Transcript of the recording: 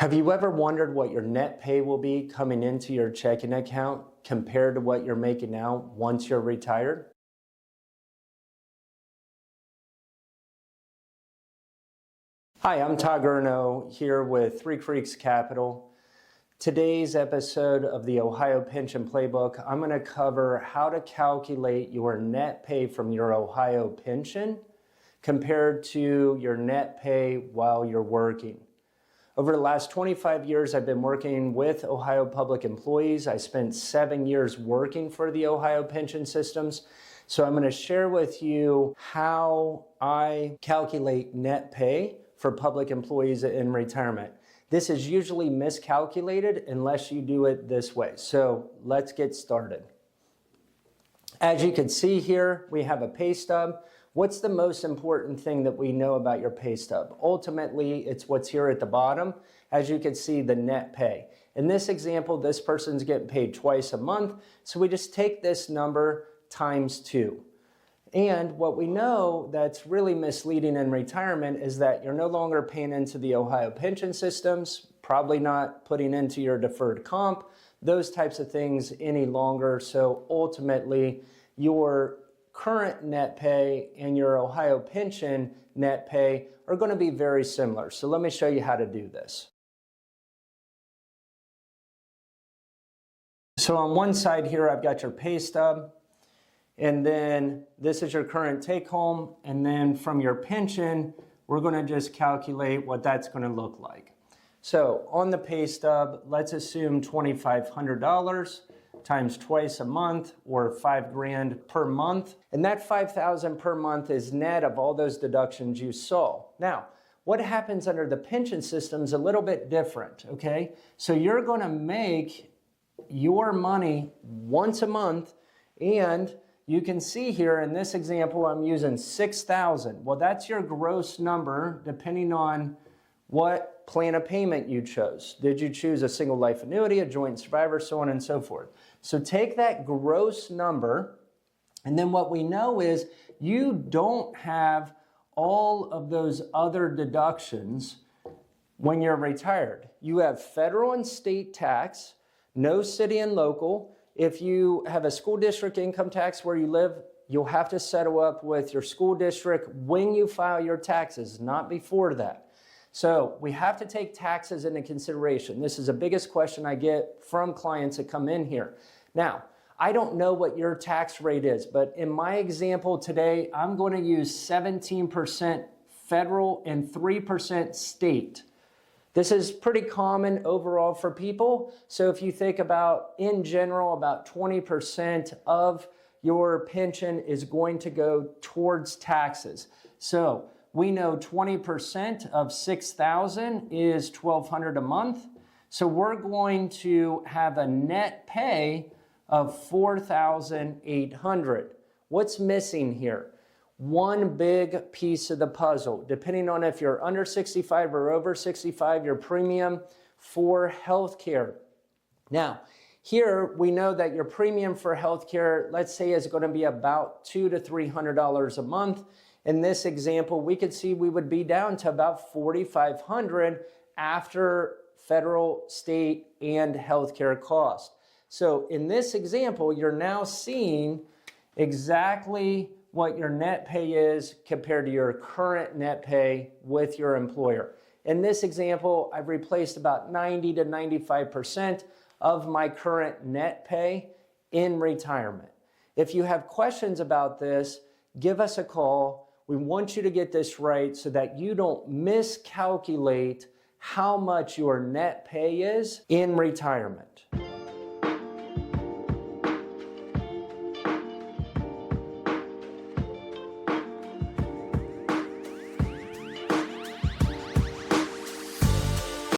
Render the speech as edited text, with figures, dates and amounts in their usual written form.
Have you ever wondered what your net pay will be coming into your checking account compared to what you're making now once you're retired? Hi, I'm Todd Gurno here with Three Creeks Capital. Today's episode of the Ohio Pension Playbook, I'm going to cover how to calculate your net pay from your Ohio pension compared to your net pay while you're working. Over the last 25 years, I've been working with Ohio public employees. I spent 7 years working for the Ohio pension systems. So I'm going to share with you how I calculate net pay for public employees in retirement. This is usually miscalculated unless you do it this way. So let's get started. As you can see here, we have a pay stub. What's the most important thing that we know about your pay stub? Ultimately, it's what's here at the bottom. As you can see, the net pay. In this example, this person's getting paid twice a month. So we just take this number times 2. And what we know that's really misleading in retirement is that you're no longer paying into the Ohio pension systems, probably not putting into your deferred comp, those types of things any longer. So ultimately, your current net pay and your Ohio pension net pay are going to be very similar. So let me show you how to do this. So on one side here, I've got your pay stub. And then this is your current take home. And then from your pension, we're going to just calculate what that's going to look like. So on the pay stub, let's assume $2,500 times twice a month or $5,000 per month. And that $5,000 per month is net of all those deductions you saw. Now, what happens under the pension system is a little bit different, okay? So you're going to make your money once a month, and you can see here in this example, I'm using $6,000. Well, that's your gross number depending on what plan of payment you chose. Did you choose a single life annuity, a joint survivor, so on and so forth? So take that gross number, and then what we know is you don't have all of those other deductions when you're retired. You have federal and state tax, no city and local. If you have a school district income tax where you live, you'll have to settle up with your school district when you file your taxes, not before that. So we have to take taxes into consideration. This is the biggest question I get from clients that come in here. Now, I don't know what your tax rate is, but in my example today, I'm going to use 17% federal and 3% state. This is pretty common overall for people. So if you think about, in general, about 20% of your pension is going to go towards taxes. So we know 20% of $6,000 is $1,200 a month. So we're going to have a net pay of $4,800. What's missing here? One big piece of the puzzle. Depending on if you're under 65 or over 65, your premium for healthcare. Now, here we know that your premium for healthcare, let's say, is going to be about $200 to $300 a month. In this example, we could see we would be down to about $4,500 after federal, state, and healthcare costs. So in this example, you're now seeing exactly what your net pay is compared to your current net pay with your employer. In this example, I've replaced about 90 to 95% of my current net pay in retirement. If you have questions about this, give us a call. We want you to get this right so that you don't miscalculate how much your net pay is in retirement.